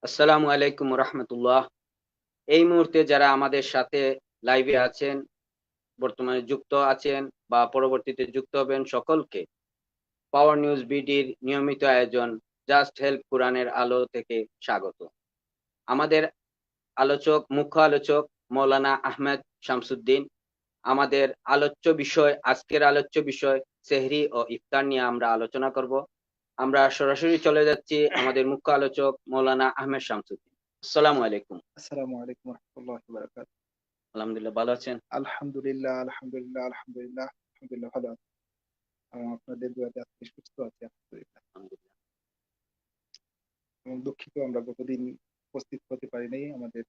আসসালামু আলাইকুম রহমতুল্লাহ। এই মুহূর্তে যারা আমাদের সাথে লাইভে আছেন, বর্তমানে যুক্ত আছেন বা পরবর্তীতে যুক্ত হবেন, সকলকে পাওয়ার নিউজ বিডির নিয়মিত আয়োজন জাস্ট হেল্প কোরআনের আলো থেকে স্বাগত। আমাদের মুখ্য আলোচক মৌলানা আহমেদ শামসুদ্দিন। আমাদের আজকের আলোচ্য বিষয় সেহরি ও ইফতার নিয়ে আমরা আলোচনা করব। আমরা সরাসরি চলে যাচ্ছি আমাদের মুখ্য আলোচক মৌলানা আহমেদ শামসুদ্দিন। আসসালামু আলাইকুম। আসসালামু আলাইকুম রহমতুল্লাহি ওয়া বারাকাতুহু। আলহামদুলিল্লাহ, ভালো আছেন? আলহামদুলিল্লাহ, আলহামদুলিল্লাহ, আলহামদুলিল্লাহ, আলহামদুলিল্লাহ ভালো আছি। আপনাদের দোয়াতে আজকে সুস্থ আছি আলহামদুলিল্লাহ। আলহামদুলিল্লাহ। এবং দুঃখিত আমরা গতদিন উপস্থিত হতে পারি নাই আমাদের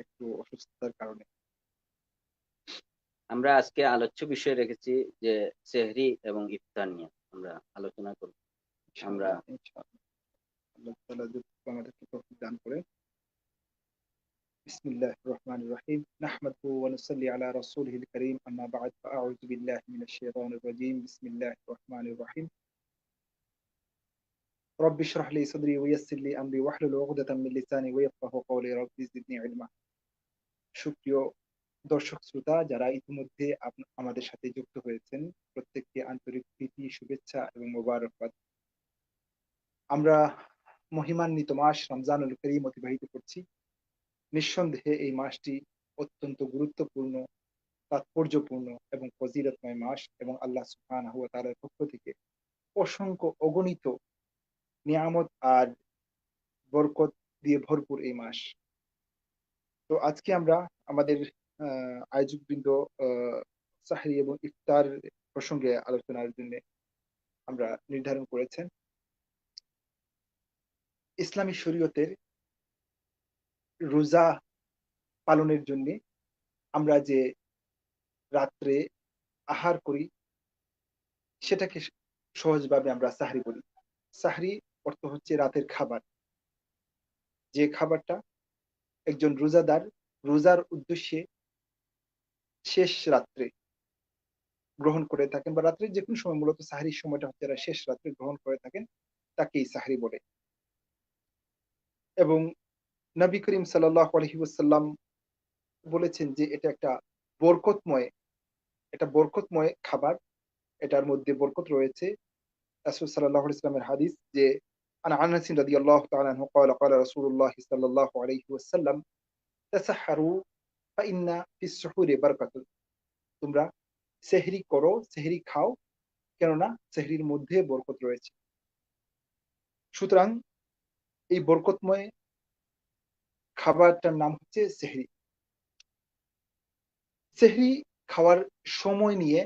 একটু অসুস্থতার কারণে। আমরা আজকে আলোচ্য বিষয় রেখেছি যে সেহরি এবং ইফতার নিয়ে আমরা আলোচনা করব। আমরা ইনশাআল্লাহ ইনশাআল্লাহ আল্লাহ তাআলা যদি আমাদেরকে তৌফিক দান করে। বিসমিল্লাহির রহমানির রহিম নাহমাদুহু ওয়া নুসাল্লি আলা রাসূলিহিল কারীম আম্মা বা'দ ফাআউযু বিল্লাহি মিনাশ শাইতানির রাজীম বিসমিল্লাহির রহমানির রহিম رب اشرح لي صدري ويسر لي امري واحلل عقدة من لساني ويفقهوا قولي رب زدني علما। সুপ্রিয় দর্শক শ্রোতা যারা ইতিমধ্যে আমাদের সাথে যুক্ত হয়েছেন, প্রত্যেককে আন্তরিক প্রীতি, শুভেচ্ছা এবং মোবারকবাদ। আমরা মহিমান্বিত মাস রমজানুল করিম অতিবাহিত করছি। নিঃসন্দেহে এই মাসটি অত্যন্ত গুরুত্বপূর্ণ, তাৎপর্যপূর্ণ এবং ফজিলতময় মাস এবং আল্লাহ সুবহানাহু ওয়া তাআলার পক্ষ থেকে অসংখ্য অগণিত নিয়ামত আর বরকত দিয়ে ভরপুর এই মাস। তো আজকে আমরা আমাদের আয়োজকবৃন্দ সাহরি এবং ইফতার প্রসঙ্গে আলোচনার জন্য আমরা নির্ধারণ করেছেন। ইসলামী শরীয়তের রোজা পালনের জন্য আমরা যে রাত্রে আহার করি সেটাকে সহজভাবে আমরা সাহরি বলি। সাহরি অর্থ হচ্ছে রাতের খাবার, যে খাবারটা একজন রোজাদার রোজার উদ্দেশ্যে শেষ রাত্রে গ্রহণ করে থাকেন, বা রাত্রে যে কোনো সময়, মূলত সাহরির সময়টা হচ্ছে এরা শেষ রাত্রে গ্রহণ করে থাকেন, তাকেই সাহরি বলে। এবং নবী করিম সাল্লাল্লাহু আলাইহি ওয়াসাল্লাম বলেছেন যে বরকতময় এটা বরকতময় খাবার, এটার মধ্যে বরকত রয়েছে। রাসূল সাল্লাল্লাহু আলাইহি ওয়াসাল্লামের হাদিস যে আন আনাস রাদিয়াল্লাহু তাআলা আনহু قال قال رسول الله صلى الله عليه وسلم تسحروا فإن في السحور بركة। তোমরা সেহরি করো, সেহরি খাও, কেননা সেহরির মধ্যে বরকত রয়েছে। সুতরাং এই বরকতময় খাবারটার নাম হচ্ছে সেহরি। সেহরি খাওয়ার সময় নিয়ে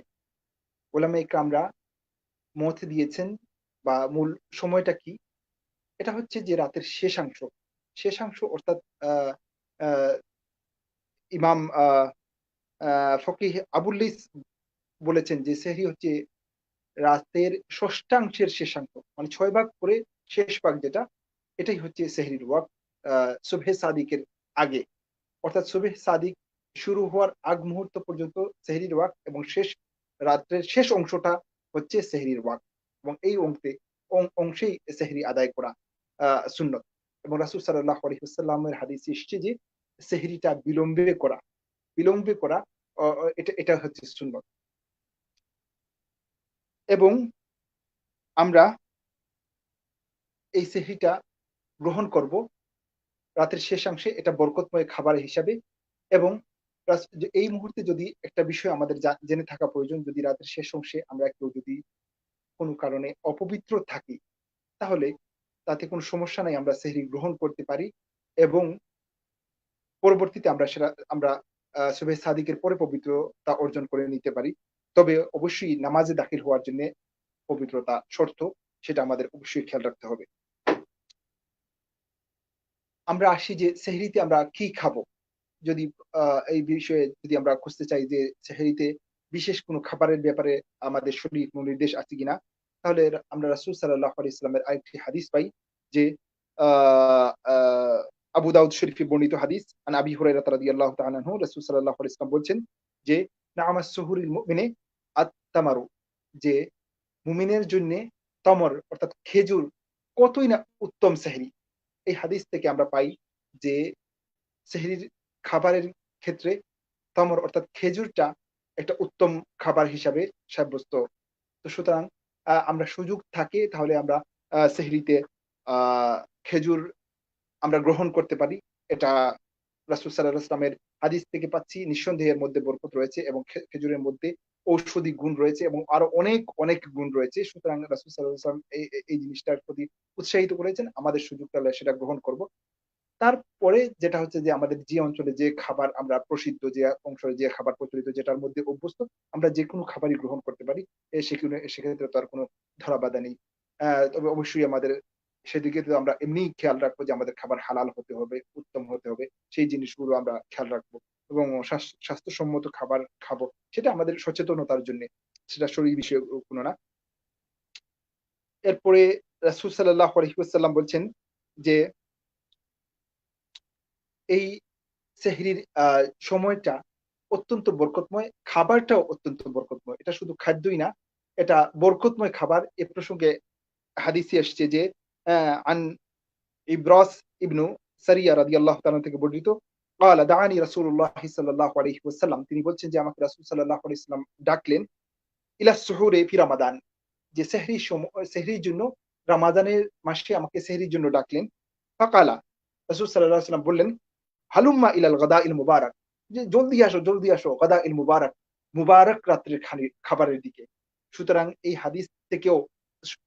উলামায়ে কেরামরা মত দিয়েছেন, বা মূল সময়টা কি? এটা হচ্ছে যে রাতের শেষাংশ। শেষাংশ অর্থাৎ আ আ ইমাম ফকিহ আবুল লিস বলেছেন যে সেহরি হচ্ছে রাতের ষষ্ঠাংশের শেষাংশ। মানে ৬ ভাগ করে শেষ ভাগ যেটা, এটাই হচ্ছে সেহরির ওয়াক্ত সুবহে সাদিকের আগে। অর্থাৎ সুবহে সাদিক শুরু হওয়ার আগ মুহূর্ত পর্যন্ত সেহরির ওয়াক্ত, এবং রাত্রের শেষ অংশটা হচ্ছে সেহরির ওয়াক্ত। এবং এই অংশেই সেহরি আদায় করা সুন্নত। এবং রাসূল সাল্লাল্লাহু আলাইহি ওয়াসাল্লামের হাদিসে এসেছে যে সেহরিটা বিলম্বে করা অ অ এটা এটা হচ্ছে সুন্নত। এবং আমরা এই সেহরিটা গ্রহণ করব রাতের শেষাংশে, এটা বরকতময় খাবার হিসাবে। এবং যে এই মুহূর্তে যদি একটা বিষয় আমাদের জেনে থাকা প্রয়োজন, যদি রাতের শেষ অংশে আমরা কেউ যদি কোনো কারণে অপবিত্র থাকি, তাহলে তাতে কোনো সমস্যা নাই, আমরা সেহরি গ্রহণ করতে পারি। এবং পরবর্তীতে আমরা সুবহে সাদিকের পরে পবিত্রতা অর্জন করে নিতে পারি। তবে অবশ্যই নামাজে দাখিল হওয়ার জন্য পবিত্রতা শর্ত, সেটা আমাদের অবশ্যই খেয়াল রাখতে হবে। আমরা আসি যে সেহরিতে আমরা কি খাবো? যদি এই বিষয়ে যদি আমরা খুঁজতে চাই যে সেহরিতে বিশেষ কোনো খাবারের ব্যাপারে আমাদের শরীর কোনো নির্দেশ আছে কিনা, তাহলে আমরা রাসূল সাল্লাল্লাহু আলাইহি ওয়াসাল্লামের আরেকটি হাদিস পাই যে আ আ আবু দাউদ শরীফে বর্ণিত হাদিস, আন আবি হুরায়রা রাদিয়াল্লাহু তাআলা আনহু, রাসূল সাল্লাল্লাহু আলাইহি ওয়াসাল্লাম বলছেন যে না'মাস সুহুরিল মুমিনি আত-তামারু, যে মুমিনের জন্য তমর অর্থাৎ খেজুর কতই না উত্তম সেহরি। এই হাদিস থেকে আমরা পাই যে সেহরির খাবারের ক্ষেত্রে তমর অর্থাৎ খেজুরটা একটা উত্তম খাবার হিসাবে সাব্যস্ত। তো সুতরাং আমরা সুযোগ থাকে তাহলে আমরা সেহরিতে আহ খেজুর আমরা গ্রহণ করতে পারি। এটা রাসূল সাল্লাল্লাহু আলাইহি ওয়াসাল্লামের হাদিস থেকে পাচ্ছি। নিঃসন্দেহে এর মধ্যে বরকত রয়েছে এবং খেজুরের মধ্যে ঔষধি গুণ রয়েছে এবং আরো অনেক অনেক গুণ রয়েছে। সুতরাং রাসূল সাল্লাল্লাহু আলাইহি ওয়াসাল্লাম এই জিনিসটার প্রতি উৎসাহিত করেছেন। আমাদের সুযোগ পেলে সেটা গ্রহণ করব। তারপরে যেটা হচ্ছে যে আমাদের যে অঞ্চলে যে খাবার আমরা প্রসিদ্ধ, যে অঞ্চলে যে খাবার প্রচলিত, যেটার মধ্যে অভ্যস্ত, আমরা যেকোনো খাবারই গ্রহণ করতে পারি। সেক্ষেত্রে তো আর কোনো ধরাবাধা নেই। তবে অবশ্যই আমাদের সেদিকে তো আমরা এমনিই খেয়াল রাখবো যে আমাদের খাবার হালাল হতে হবে, উত্তম হতে হবে। সেই জিনিসগুলো আমরা খেয়াল রাখবো এবং স্বাস্থ্যসম্মত খাবার খাবো। সেটা আমাদের সচেতনতার জন্যে। সেটা শরীর বিষয়ক কোনো না। এরপরে রাসূল সাল্লাল্লাহু আলাইহি ওয়াসাল্লাম বলছেন যে এই সেহরির সময়টা অত্যন্ত বরকতময়, খাবারটাও অত্যন্ত বরকতময়। এটা শুধু খাদ্যই না, এটা বরকতময় খাবার। এ প্রসঙ্গে হাদিসে আসছে যে আন ইব্রাস ইবনু সারিয়া রাদিয়াল্লাহু তাআলা থেকে বর্ণিত, قال دعاني رسول الله صلى الله عليه وسلم, তিনি বলছেন যে আমাকে রাসূল সাল্লাল্লাহু আলাইহি ওয়াসাল্লাম ডাকলেন ইলা সুহুরে ফি রমাদান, যে সেহরির জন্য রমাদানের মাসে আমাকে সেহরির জন্য ডাকলেন। ফাকালা, রাসূল সাল্লাল্লাহু আলাইহি ওয়াসাল্লাম বললেন, হালুম্মা ইলাল গাদাইল মুবারাক, যে জলদি আসো গাদাইল মুবারাক, মুবারক রাত্রের খাবারের দিকে। সুতরাং এই হাদিস থেকেও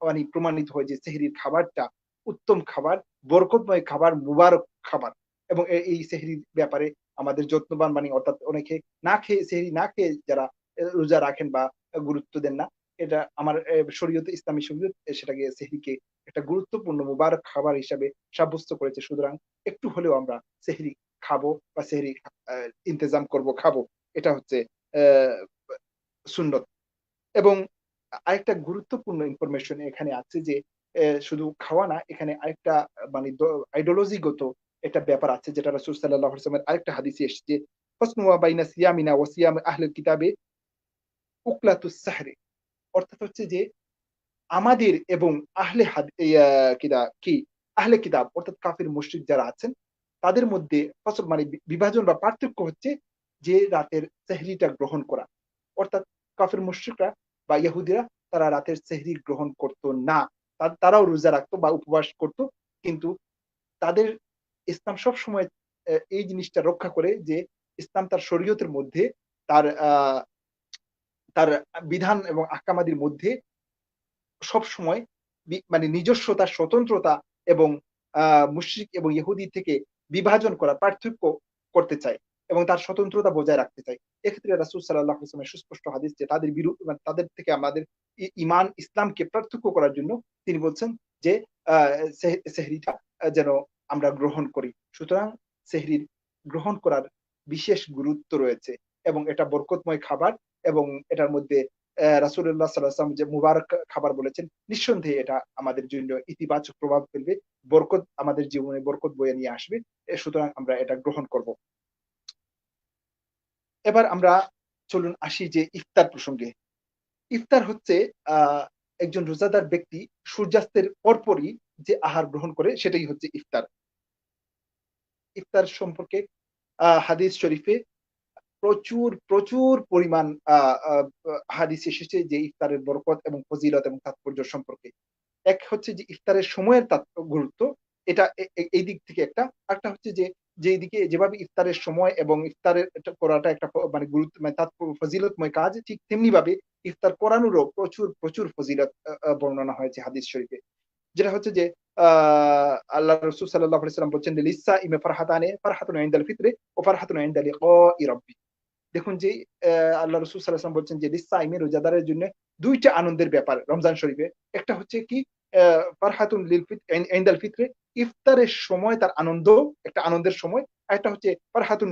মানে প্রমাণিত হয় যে সেহরির খাবারটা উত্তম খাবার, বরকতময় খাবার, মুবারক খাবার। এবং এই সেহরির ব্যাপারে আমাদের যত্নবান, মানে অর্থাৎ অনেকে সেহরি না খেয়ে যারা রোজা রাখেন বা গুরুত্ব দেন না, এটা আমার শরীয়তে, ইসলামী শরীয়ত সেটাকে সেহরিকে একটা গুরুত্বপূর্ণ মুবারক খাবার হিসাবে সাব্যস্ত করেছে। সুতরাং একটু হলেও আমরা সেহরি খাবো বা সেহরি ইন্তেজাম করব, খাবো। এটা হচ্ছে আহ, সুন্নত। এবং আরেকটা গুরুত্বপূর্ণ ইনফরমেশন এখানে আছে যে শুধু খাওয়া না, এখানে আরেকটা মানে আইডিওলজিগত একটা ব্যাপার আছে, যেটা রাসূল সাল্লাল্লাহু আলাইহি ওয়াসাল্লামের আরেকটা হাদিসে এসেছে, ফাসনু ওয়া বাইনা সিয়ামিনা ওয়া সিয়াম আহলিল কিতাবে উকলাতুস সাহরি। অর্থাৎ হচ্ছে যে আমাদের এবং আহলে আহলে কিতাব অর্থাৎ কাফির মুশরিক যারা আছেন তাদের মধ্যে ফসল মানে বিভাজন বা পার্থক্য হচ্ছে যে রাতের সেহরিটা গ্রহণ করা। অর্থাৎ কাফির মুশরিকরা বা ইহুদিরা তারা রাতের সেহরি গ্রহণ করতো না। তারাও রোজা রাখতো বা উপবাস করত, কিন্তু তাদের ইসলাম সবসময় এই জিনিসটা রক্ষা করে যে ইসলাম তার শরীয়তের মধ্যে তার তার বিধান এবং আহকামাদির মধ্যে সবসময় মানে নিজস্বতা, স্বতন্ত্রতা এবং মুশরিক এবং ইহুদি থেকে বিভাজন করা, পার্থক্য করতে চায় এবং তার স্বতন্ত্রতা বজায় রাখতে চায়। এক্ষেত্রে রাসূল সাল্লাল্লাহু আলাইহি ওয়াসাল্লামের সুস্পষ্ট হাদিস যে তাদের মানে তাদের থেকে আমাদের ঈমান ইসলামকে পার্থক্য করার জন্য তিনি বলছেন যে সেহরিটা যেন আমরা গ্রহণ করি। সুতরাং সেহরির গ্রহণ করার বিশেষ গুরুত্ব রয়েছে এবং এটা বরকতময় খাবার এবং এটার মধ্যে রাসূলুল্লাহ সাল্লাল্লাহু আলাইহি ওয়াসাল্লাম যে মুবারক খাবার বলেছেন, নিঃসন্দেহে এটা আমাদের জন্য ইতিবাচক প্রভাব ফেলবে, বরকত আমাদের জীবনে বরকত বয়ে নিয়ে আসবে। সুতরাং আমরা এটা গ্রহণ করব। এবার আমরা চলুন আসি যে ইফতার প্রসঙ্গে। ইফতার হচ্ছে আহ একজন রোজাদার ব্যক্তি সূর্যাস্তের পরপরই যে আহার গ্রহণ করে সেটাই হচ্ছে ইফতার। ইফতার সম্পর্কে হাদিস শরীফে প্রচুর প্রচুর পরিমাণ হাদিস এসেছে যে ইফতারের বরকত এবং ফজিলত এবং তাৎপর্য সম্পর্কে। এক হচ্ছে যে ইফতারের সময়ের গুরুত্ব, এটা এই দিক থেকে একটা। আরেকটা হচ্ছে যে যেদিকে যেভাবে ইফতারের সময় এবং ইফতারের করাটা একটা মানে গুরুত্ব, মানে ফজিলতময় কাজ, ঠিক তেমনি ভাবে ইফতার করানোরও প্রচুর প্রচুর ফজিলত বর্ণনা হয়েছে হাদিস শরীফে। যেটা হচ্ছে যে আল্লাহ রাসূল সাল্লাল্লাহু আলাইহি ওয়াসাল্লাম বলছেন যে লিসা ইমে ফারহাতানে, ফারহাতুন ইনদাল ফিতরে ও ফারহাতুন ইনদা লিকাই রাব্বি। দেখুন যে আল্লাহ রাসূল সাল্লাল্লাহু আলাইহি ওয়াসাল্লাম বলছেন যে লিসাইমে, রোজাদারের জন্য দুইটা আনন্দের ব্যাপার রমজান শরীফে। একটা হচ্ছে কি ফারহাতুন ইনদাল ফিতরে, ইফতারের সময় তার আনন্দ, একটা আনন্দের সময়। আরেকটা হচ্ছে ফারহাতুন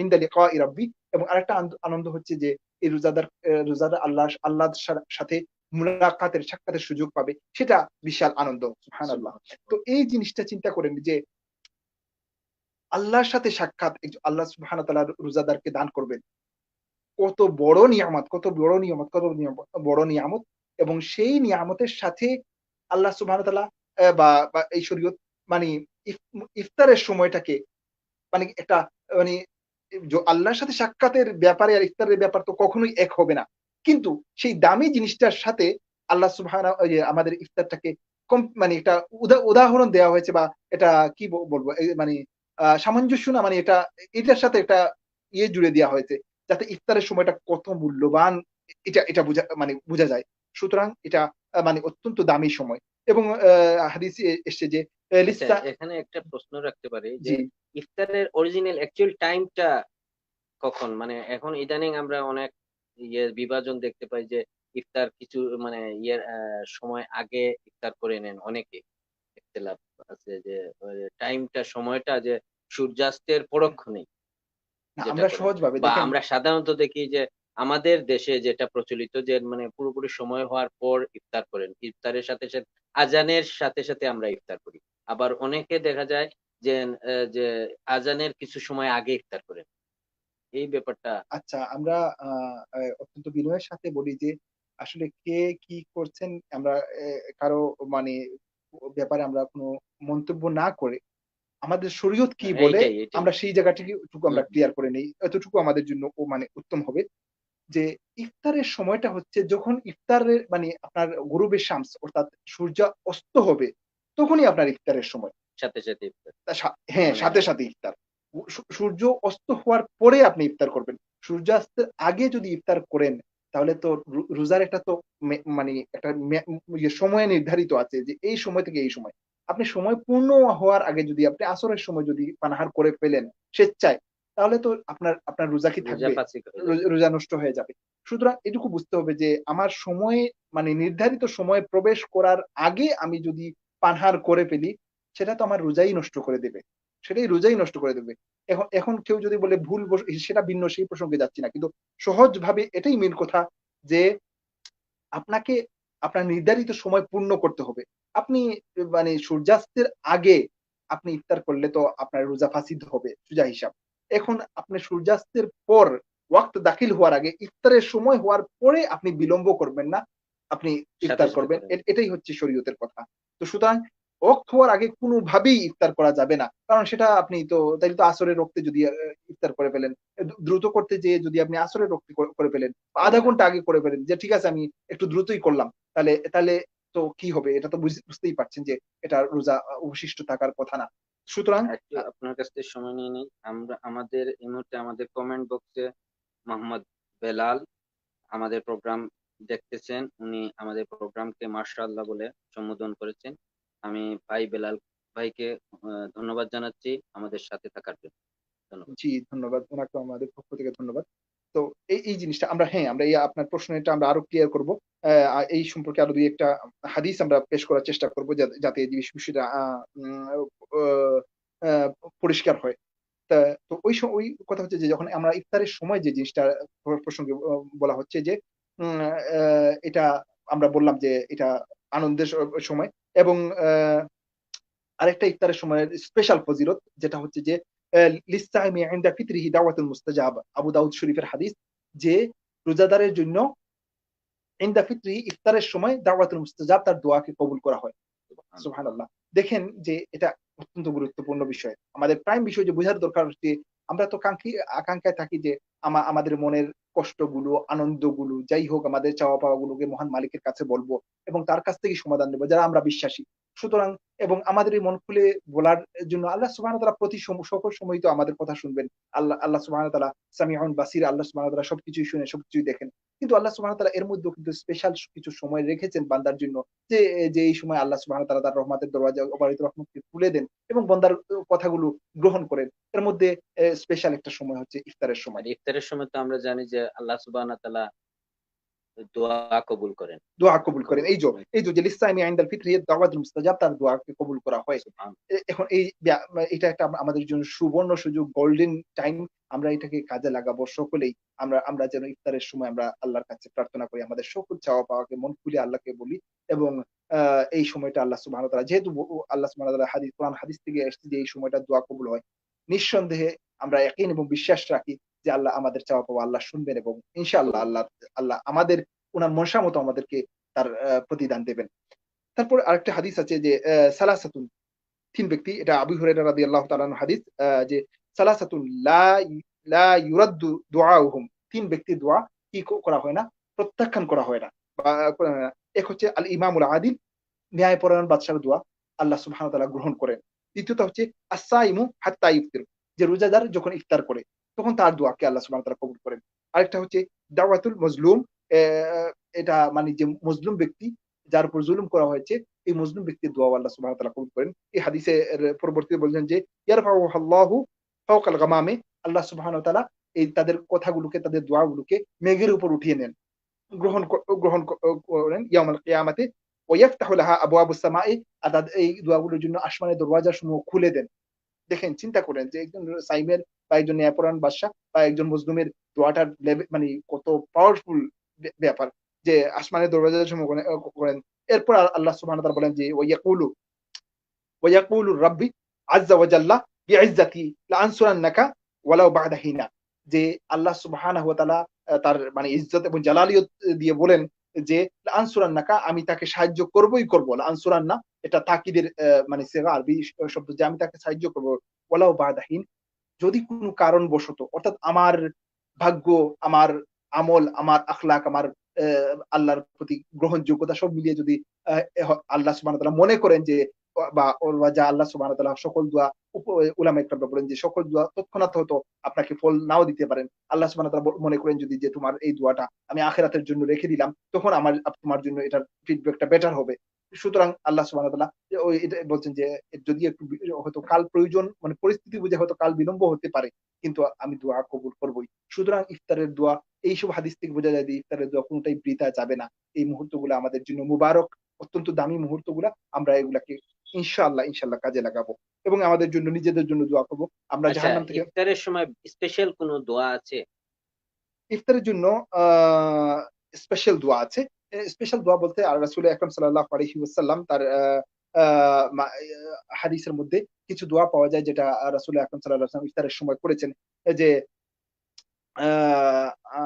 ইনদা লিকাই রাব্বি, এবং আরেকটা আনন্দ হচ্ছে যে এই রোজাদার আল্লাহর সাথে মুলাকাতের, সাক্ষাতের সুযোগ পাবে, সেটা বিশাল আনন্দ। সুবহানাল্লাহ। তো এই জিনিসটা চিন্তা করেন যে আল্লাহর সাথে সাক্ষাৎ আল্লাহ সুবহানাহু ওয়া তাআলা রোজাদারকে দান করবেন। কত বড় নিয়ামত, কত বড় নিয়ামত, কত বড় নিয়ামত। এবং সেই নিয়ামতের সাথে আল্লাহ সুবহানাহু ওয়া তাআলা বা এই শরীয়ত মানে ইফতারের সময়টাকে মানে একটা মানে আল্লাহর সাথে সাক্ষাতের ব্যাপারে আর ইফতারের ব্যাপার তো কখনোই এক হবে না। কিন্তু সেই দামি জিনিসটার সাথে আল্লাহ সুবহানাহু ওই যে আমাদের ইফতারটাকে মানে একটা উদাহরণ দেওয়া হয়েছে বা এটা কি বলবো? মানে সামঞ্জস্য না মানে এটার সাথে একটা জুড়ে দেওয়া হয়েছে। যাতে ইফতারের সময়টা কত মূল্যবান এটা বোঝা যায়। সুতরাং এটা মানে অত্যন্ত দামি সময় এবং হাদিসে এসছে যে আচ্ছা, লিসা এখানে একটা প্রশ্ন রাখতে পারি যে জি। ইফতারের অরিজিনাল অ্যাকচুয়াল টাইমটা কখন? মানে এখন ইদানিং আমরা অনেক বিভাজন দেখতে পাই যে ইফতার কিছু মানে সময় আগে ইফতার করে নেন অনেকে। ইখতিলাফ আছে যে টাইমটা সময়টা যে সূর্যাস্তের পরক্ষণেই না যেটা আমরা করেন, সহজভাবে বা দেখেন আমরা সাধারণত দেখি যে আমাদের দেশে যেটা প্রচলিত যে মানে পুরোপুরি সময় হওয়ার পর ইফতার করেন, ইফতারের সাথে সাথে আজানের সাথে সাথে আমরা ইফতার করি। আবার অনেকে দেখা যায় যে যে আজানের কিছু সময় আগে ইফতার করেন। এই ব্যাপারটা আচ্ছা আমরা আ আ অত্যন্ত বিনয়ের সাথে বলি যে আসলে কে কি করছেন আমরা কারো মানে ব্যাপারে আমরা কোনো মন্তব্য না করে আমাদের শরীয়ত কি বলে এইটাই। আমরা সেই জায়গাটুকু হুম আমরা হুম। ক্লিয়ার করে নেই। এতটুকু আমাদের জন্য মানে উত্তম হবে যে ইফতারের সময়টা হচ্ছে যখন ইফতারের মানে আপনার গুরুবে শামস অর্থাৎ সূর্য অস্ত হবে তখনই আপনার ইফতারের সময়। সাথে সাথে ইফতার হ্যাঁ, মানে সাথে, সাথে ইফতার। সূর্য অস্ত হওয়ার পরে আপনি ইফতার করবেন। সূর্যাস্তের আগে যদি ইফতার করেন, তাহলে তো রোজার একটা তো মানে একটা সময় নির্ধারিত আছে যে এই সময় থেকে এই সময়। আপনি সময় পূর্ণ হওয়ার আগে যদি আপনি আসরের সময় যদি পানাহার করে ফেলেন স্বেচ্ছায়, তাহলে তো আপনার রোজা কি রোজা থাকবে? ফাঁসিক হয়ে যাবে। রোজা নষ্ট হয়ে যাবে। সুতরাং এটুকু বুঝতে হবে যে আমার সময়ে মানে নির্ধারিত সময়ে প্রবেশ করার আগে আমি যদি পানাহার করে ফেলি সেটা তো আমার রোজাই নষ্ট করে দেবে। সেটাই রোজাই নষ্ট করে দেবে। এখন কেউ যদি বলে সেটা ভিন্ন সেই প্রসঙ্গে যাচ্ছি না। কিন্তু সহজভাবে এটাই মেইন কথা যে আপনাকে আপনার নির্ধারিত সময় পূর্ণ করতে হবে। আপনি মানে সূর্যাস্তের আগে আপনি ইফতার করলে তো আপনার রোজা ফাসিদ হবে সোজা হিসাব। এখন আপনি সূর্যাস্তের পর ওয়াক্ত দাখিল হওয়ার আগে ইফতারের সময় হওয়ার পরে আপনি বিলম্ব করবেন না। আপনি সাথে ইফতার সাথে করবেন। করেন। এটাই হচ্ছে শরীয়তের কথা। তো সুতরাং ওয়াক্ত হওয়ার আগে কোনভাবেই ইফতার করা যাবে না। কারণ সেটা আপনি তো তাইলে তো আসরের রক্তে যদি ইফতার করে ফেলেন। দ্রুত করতে যেয়ে যদি আপনি আসরের রক্তে করে ফেলেন, আধা ঘন্টা আগে করে ফেলেন যে ঠিক আছে আমি একটু দ্রুতই করলাম। তাহলে তো কি হবে? এটা তো বুঝতেই পারছেন যে এটা রোজা অবশিষ্ট থাকার কথা না। সুতরাং একটু আপনার কাছ থেকে সময় নিয়ে নিই। আমরা আমাদের এই মুহূর্তে আমাদের কমেন্ট বক্সে মোহাম্মদ বেলাল আমাদের প্রোগ্রাম দেখতেছেন। উনি আমাদের প্রোগ্রামকে মাশাআল্লাহ বলে সম্বোধন করেছেন। আমি ভাই বেলাল ভাইকে ধন্যবাদ জানাচ্ছি আমাদের সাথে থাকার জন্য। ধন্যবাদ। জি, ধন্যবাদ। উনাকেও আমাদের পক্ষ থেকে ধন্যবাদ। তো এই জিনিসটা আমরা হ্যাঁ, আমরা আপনার প্রশ্নটা আমরা আরো ক্লিয়ার করব। এই সম্পর্কে আরো ২-১ টা হাদিস আমরা পেশ করার চেষ্টা করব যাতে এই বিষয়টা উম অ আ পরিষ্কার হয়। তা তো ওই কথা হচ্ছে যে যখন আমরা ইফতারের সময় যে জিনিসটা প্রসঙ্গে বলা হচ্ছে যে উম আ এটা আমরা বললাম যে এটা আনন্দের সময় এবং আরেকটা ইফতারের সময়ের স্পেশাল ফজিলত যেটা হচ্ছে যে লিসাইমি ইনদা ফিতরিহি দাওয়াতুল মুস্তাজাব আবু দাউদ শরীফের হাদিস যে রোজাদারের জন্য ইনদা ফিতরি ইফতারের সময় দাওয়াতুল মুস্তাজাব তার দোয়াকে কবুল করা হয়। সুবহানাল্লাহ। দেখেন যে এটা অত্যন্ত গুরুত্বপূর্ণ বিষয়। আমাদের প্রাইম বিষয় যে বোঝার দরকার যে আমরা তো আকাঙ্ক্ষায় থাকি যে আমাদের মনের কষ্টগুলো, আনন্দগুলো যাই হোক আমাদের চাওয়া পাওয়াগুলোকে মহান মালিকের কাছে বলবো এবং তার কাছ থেকেই সমাধান নেব যারা আমরা বিশ্বাসী। সুতরাং এবং আমাদের এই মন খুলে বলার জন্য আল্লাহ সুবহানাহু ওয়া তাআলা প্রতি সকল সময়ই তো আমাদের কথা শুনবেন। আল্লাহ সুবহানাহু ওয়া তাআলা সামিউন বাসীর আল্লাহ সুবহানাহু ওয়া তাআলা সবকিছুই শুনে, সবকিছুই দেখেন। কিন্তু আল্লাহ সুবহানাহু ওয়া তাআলা এর মধ্যেও কিন্তু স্পেশাল কিছু সময় রেখেছেন বান্দার জন্য যে এই সময় আল্লাহ সুবহানাহু ওয়া তাআলা তার রহমতের দরওয়াজা অবারিত রহমতকে খুলে দেন এবং বান্দার কথাগুলো গ্রহণ করেন। এর মধ্যে স্পেশাল একটা সময় হচ্ছে ইফতারের আর সময়। ইফতারের সময় তো আমরা জানি যে আল্লাহ সুবহানাহু ওয়া তাআলা দোয়া কবুল করেন। দোয়া কবুল করেন। কবুল সময় এই যে লিসাইমি ইনদাল ফিতরি দাওয়াতুল মুস্তাজাব তার দোয়াকে কবুল করা হয়। সুবহান। এখন এটা একটা আমাদের জন্য সুবর্ণ সুযোগ গোল্ডেন টাইম। আমরা এটাকে কাজে লাগাবো সকলেই। আমরা যেন ইফতারের সময় আমরা আল্লাহর কাছে প্রার্থনা করি। আমাদের সকল চাওয়া পাওয়াকে মন খুলে আল্লাহকে বলি এবং আ এই সময়টা আল্লাহ সুবহানাহু ওয়া তাআলা যেহেতু আল্লাহ সুবহানাহু ওয়া তাআলা কোরআন হাদিস থেকে এসেছে যে এই সময়টা দোয়া কবুল হয়। নিঃসন্দেহে আমরা ইয়াকিন এবং বিশ্বাস রাখি যে আল্লাহ আমাদের চাওয়া পাওয়া আল্লাহ শুনবেন এবং ইনশাআল্লাহ কবুল। আল্লাহ আমাদের উনার মনসা মতো আমাদেরকে তার প্রতিদান দেবেন। তারপর আরেকটা হাদিস আছে যে সালাসাতুন তিন ব্যক্তি, এটা আবু হুরায়রা রাদিয়াল্লাহু তাআলা আনহু হাদিস, যে সালাসাতুন লা ইউরাদ্দু দুআউহুম, তিন ব্যক্তির দোয়া কি করা হয় না, প্রত্যাখ্যান করা হয় না বা করা হয় না। এক হচ্ছে আল ইমামুল আদিল, ন্যায়পরায়ণ বাদশার দোয়া আল্লাহ সুবহানাহু ওয়া তাআলা গ্রহণ করেন। দ্বিতীয়ত হচ্ছে আস-সাইমু হাত্তা ইফতির, যে রোজাদার যখন ইফতার করে তখন তার দোয়াকে আল্লাহ সুবহানাহু ওয়া তাআলা কবুল করেন। আরেকটা হচ্ছে দাওয়াতুল মজলুম, এটা মানে যে মজলুম ব্যক্তি যার উপর জুলুম করা হয়েছে, এই মজলুম ব্যক্তির দোয়া আল্লাহ সুবহানাহু ওয়া তাআলা কবুল করেন। এই হাদিসে পরবর্তীতে বলছেন যে ইয়ারফাউহুল্লাহু ফাওকাল গামামে, আল্লাহ সুবহানাহু ওয়া তাআলা এই তাদের কথাগুলোকে, তাদের দোয়াগুলোকে মেঘের উপর উঠিয়ে নেন, গ্রহণ করেন ইয়াউমাল কিয়ামাতে, ওয়া ইয়াফতাহু লাহা আবওয়াবুস সামাই, আর এই দোয়াগুলোর জন্য আসমানের দরওয়াজাসমূহ খুলে দেন। দেখেন, চিন্তা করেন যে একজন সাইমের বা একজন ন্যায়পরায়ণ বাদশা বা একজন মজলুমের দোয়াটার মানে কত পাওয়ারফুল ব্যাপার, যে আসমানের দরওয়াজাসমূহ করেন। এরপর আল্লাহ সুবহানাহু ওয়া তাআলা বলেন যে ওয়ায়াকুলু রাব্বি আজ্জা ওয়া জাল্লা বিইজ্জাতি লাআনসুরান্নাকা ওয়ালাউ বা'দা হিনা, যে আল্লাহ সুবহানাহু ওয়া তাআলা তার মানে ইজ্জত এবং জালালিয়ত দিয়ে বলেন যে লাআনসুরান্নাকা, আমি তাকে সাহায্য করবই করব। লাআনসুরান্না, এটা তাকিদের মানে সিগা, আরবি শব্দ, যে আমি তাকে সাহায্য করব ওয়ালাউ বা'দা হিন, যদি কোনো কারণবশত, অর্থাৎ আমার ভাগ্য, আমার আমল, আমার আখলাক, আমার আল্লাহর প্রতি গ্রহণযোগ্যতা সব মিলিয়ে যদি আল্লাহ সুবহানাহু ওয়া তাআলা মনে করেন যে যা আল্লাহ সুবহানাহু ওয়া তাআলা সকল দোয়া, উলামায়ে কেরাম বলেন যে সকল দোয়া তৎক্ষণাৎ হয়তো আপনাকে ফল নাও দিতে পারেন। আল্লাহ সুবহানাহু ওয়া তাআলা মনে করেন যদি যে তোমার এই দোয়াটা আমি আখিরাতের জন্য রেখে দিলাম, তখন তোমার জন্য এটার ফিডব্যাকটা বেটার হবে। সুতরাং আল্লাহ সুবহানাহু ওয়া তাআলা এটা বলছেন যে যদি একটু হয়তো কাল প্রয়োজন, মানে পরিস্থিতি বুঝে হয়তো কাল বিলম্ব হতে পারে, কিন্তু আমি দোয়া কবুল করবই। সুতরাং ইফতারের দোয়া, এইসব হাদিস থেকে বোঝা যায় যে ইফতারের দোয়া কোনটাই বৃথা যাবে না। এই মুহূর্তগুলো আমাদের জন্য মুবারক, অত্যন্ত দামি মুহূর্তগুলা। আমরা এগুলাকে ইনশাআল্লাহ কাজে লাগাবো এবং আমাদের জন্য, নিজেদের জন্য দোয়া করব। আমরা আচ্ছা, জাহান্নাম থেকে ইফতারের সময় স্পেশাল কোনো দোয়া আছে? ইফতারের জন্য স্পেশাল দোয়া আছে। স্পেশাল দোয়া বলতে রাসূল আকরাম সাল্লাল্লাহু আলাইহি ওয়াসাল্লাম তার আ মা হাদিসের মধ্যে কিছু দোয়া পাওয়া যায়, যেটা রাসূল আকরাম সাল্লাল্লাহু আলাইহি ওয়াসাল্লাম ইফতারের সময় করেছেন। এই যে আ আ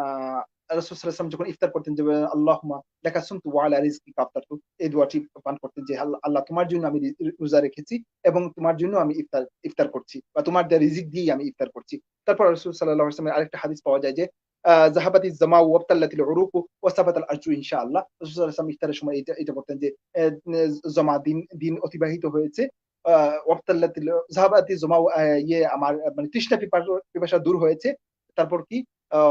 রাসূল সাল্লাল্লাহু আলাইহি ওয়াসাল্লাম যখন ইফতার করতেন, যে আল্লাহুম্মা লাকা সুমতু ওয়া আলা রিজকিকা আফতারতু, এই দোয়াটি পান করতেন যে আল্লাহ তোমার জন্য আমি রোজা রেখেছি এবং তোমার জন্য আমি ইফতার করছি, বা তোমার দেয়া রিজিক দিয়েই আমি ইফতার করছি। তারপর রাসূল সাল্লাল্লাহু আলাইহি ওয়াসাল্লামের আরেকটা হাদিস পাওয়া যায় যে যাহাবাতিজ জামাউ ওয়াবতাল্লাতিল উরুকু ওয়া সাবাতাল আজরু ইনশাআল্লাহ। রাসূল সাল্লাল্লাহু আলাইহি ওয়াসাল্লাম ইফতারের সময় এটা বলতেন যে এ জমা দিন অতিবাহিত হয়েছে। আ ওয়াবতাল্লাতিল যাহাবাতিজ জামাউ, আমার মানে তৃষ্ণা পিপাসা দূর হয়েছে। তারপর কি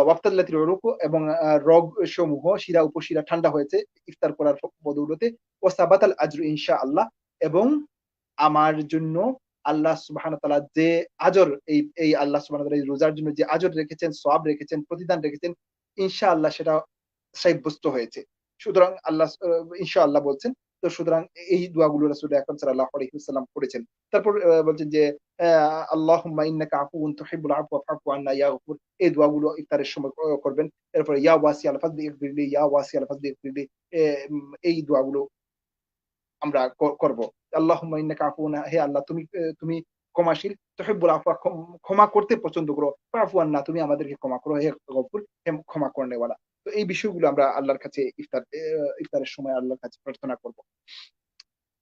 ওয়াক্তাল্লাতিল উরুকু, এবং রগ সমূহ, শিরা উপশিরা ঠান্ডা হয়েছে ইফতার করার বদৌলতে। ও সাবাতাল আজরু ইনশাআল্লাহ, এবং আমার জন্য আল্লাহ সুবহানাহু ওয়া তাআলা যে আজর, এই আল্লাহ সুবহানাহু ওয়া তাআলা এই রোজার জন্য যে আজর রেখেছেন, সওয়াব রেখেছেন, প্রতিদান রেখেছেন, ইনশাআল্লাহ সেটা সাব্যস্ত হয়েছে। সুতরাং আল্লাহ ইনশাআল্লাহ বলছেন। তো সুতরাং এই দোয়াগুলো রাসূল আকরাম সাল্লাল্লাহু আলাইহি ওয়াসাল্লাম করেছেন। তারপর বলছেন যে আল্লাহুম্মা ইন্নাকা আফুউন তুহিব্বুল আফওয়া ফা'ফু আন্না ইয়া গফুর, এই দোয়াগুলো ইফতারের সময় করবেন। এরপরে ইয়া ওয়াসিআল ফাদলি ইগফিরলি, ইয়া ওয়াসিআল ফাদলি ইগফিরলি, এই দোয়াগুলো আমরা করব। আল্লাহুম্মা ইন্নাকা আফুউন, হে আল্লাহ তুমি ক্ষমাশীল, তুহিব্বুল আফওয়া, ক্ষমা করতে পছন্দ করো। ফা'ফু আন্না, তুমি আমাদেরকে ক্ষমা করো, হে গফুর, হে ক্ষমা করনেওয়ালা। তো এই বিষয়গুলো আমরা আল্লাহর কাছে ইফতারের সময় আল্লাহর কাছে প্রার্থনা করব।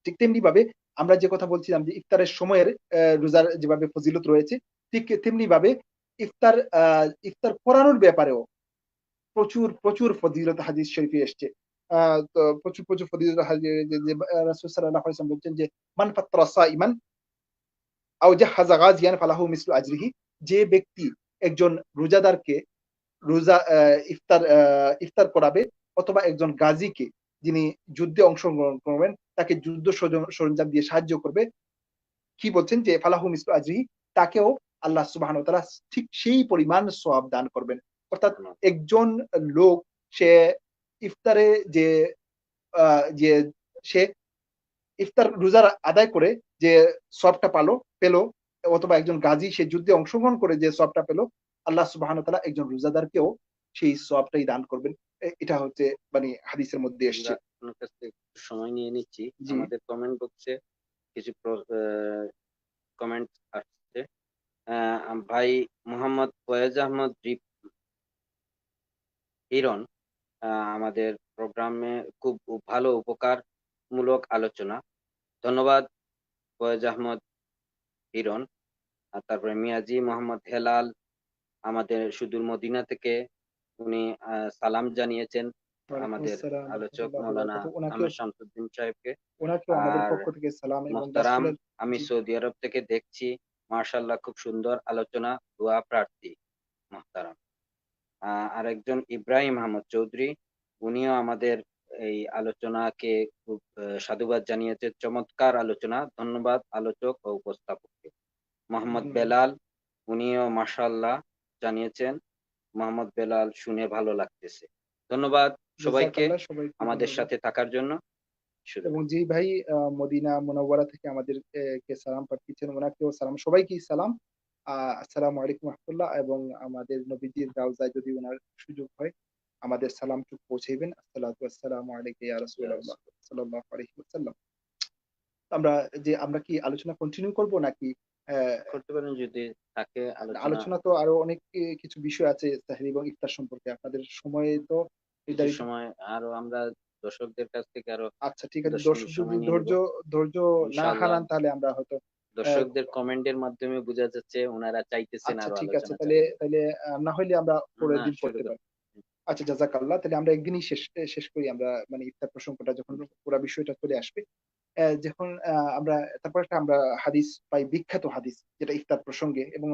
ঠিক তেমনি ভাবে আমরা যে কথা বলছিলাম যে ইফতারের সময়ের রোজার যেভাবে ফজিলত রয়েছে, ঠিক তেমনি ভাবে ইফতার করানোর ব্যাপারেও প্রচুর ফজিলত হাদিস শরীফে এসছে। আ তো প্রচুর ফজিলত যে রাসূল সাল্লাল্লাহু আলাইহি ওয়াসাল্লাম বলছেন যে মান ফাত্তারা সাইমান আও জাহাযা গাজিয়ান ফালাহু মিসলু আজরিহি, যে ব্যক্তি একজন রোজাদারকে রোজা ইফতার করাবে, অথবা একজন গাজীকে, যিনি যুদ্ধে অংশগ্রহণ করবেন, তাকে যুদ্ধ সরঞ্জাম দিয়ে সাহায্য করবে, কি বলছেন যে ফালাহু মিসলু আজরিহি, তাকেও আল্লাহ সুবহানাহু ওয়া তাআলা ঠিক সেই পরিমাণ সওয়াব দান করবেন। অর্থাৎ একজন লোক, সে ইফতারে যে আ যে সে ইফতার রোজা আদায় করে যে সওয়াবটা পেল, অথবা একজন গাজী সে যুদ্ধে অংশগ্রহণ করে যে সওয়াবটা পেল, আল্লাহ সুবহানাহু ওয়া তাআলা একজন রোজাদারকেও সেই সওয়াবটাই দান করবেন। এটা হচ্ছে মানে হাদিসের মধ্যে আমরা এসছে। আপনার কাছ থেকে একটু সময় নিয়ে নিচ্ছি। জি, আমাদের কমেন্ট বক্সে কিছু কমেন্ট আসছে। ভাই মোহাম্মদ ফয়েজ আহমদ হিরণ, আমাদের প্রোগ্রামে খুব ভালো উপকারমূলক আলোচনা। ধন্যবাদ ফয়েজ আহমদ হিরণ। আর তারপরে মিয়াজি মোহাম্মদ হেলাল আমাদের সুদূর মদিনা থেকে, উনি সালাম জানিয়েছেন ওয়ালাইকুম আমাদের আসসালাম আলোচক রহমতুল্লাহ মৌলানা বরকাতুহু। আহমেদ শামসুদ্দিন সাহেবকে। ওনাকেও আমাদের আর পক্ষ থেকে সালাম এবং মোহতারাম, রাসূলের। আমি জি। সৌদি আরব থেকে দেখছি, মার্শাল্লাহ খুব সুন্দর আলোচনা, দোয়া প্রার্থী মোহতারাম। আরেকজন ইব্রাহিম আহমদ চৌধুরী, উনিও আমাদের এই আলোচনাকে খুব সাধুবাদ জানিয়েছে, চমৎকার আলোচনা, ধন্যবাদ আলোচক ও উপস্থাপককে। মোহাম্মদ ধন্যবাদ। বেলাল, উনিও মাশাআল্লাহ জানিয়েছেন, মোহাম্মদ বেলাল শুনে ভালো লাগতেছে। ধন্যবাদ সবাইকে জাযাকাল্লাহ, সবাইকে আমাদের ধন্যবাদ। সাথে থাকার জন্য। শুরু এবং করি। যে ভাই মদিনা মুনাওয়ারা থেকে আমাদের কে সালাম পাঠিয়েছেন, ওনাকেও সালাম, সবাইকেই সালাম। আসসালামু আলাইকুম রাহমাতুল্লাহ। এবং আমাদের নবীজির রওজায় যদি ওনার সুযোগ হয় আমাদের সালামটুকু পৌঁছাইবেন। আসসালাতু ওয়াসসালামু আলাইকা ইয়া রাসূলুল্লাহ সাল্লাল্লাহু আলাইহি ওয়াসাল্লাম। আমরা আমরা কি আলোচনা কন্টিনিউ করব নাকি করতে পারেন যদি থাকে আলোচনা। আলোচনা তো আরো অনেক কিছু বিষয় আছে সেহরি এবং ইফতার সম্পর্কে। আপনাদের সময় তো কিছু নির্ধারিত। সময় আরো আমরা দর্শকদের কাছ থেকে আরো আচ্ছা, ঠিক আছে। 10 মিনিট দর্শক যদি সময় নিয়ে নিব ধৈর্য না ইনশাআল্লাহ। হারান তাহলে আমরা হয়তো আহ, দর্শকদের কমেন্টের মাধ্যমে বোঝা যাচ্ছে ওনারা চাইতেছেন আচ্ছা, আরো ঠিক আছে। আলোচনা তাহলে চালিয়ে যেতে। তাহলে না হইলে আমরা পরের না, দিন শুরু করতে করুন। পারি। আচ্ছা, জাযাকাল্লাহ। তাহলে আমরা একদিনই শেষ করি আমরা, মানে ইফতার প্রসঙ্গটা যখন পুরো বিষয়টা চলে আসবে। যখন আমরা তারপর একটা আমরা হাদিস পাই, বিখ্যাত হাদিস যেটা ইফতার প্রসঙ্গে, এবং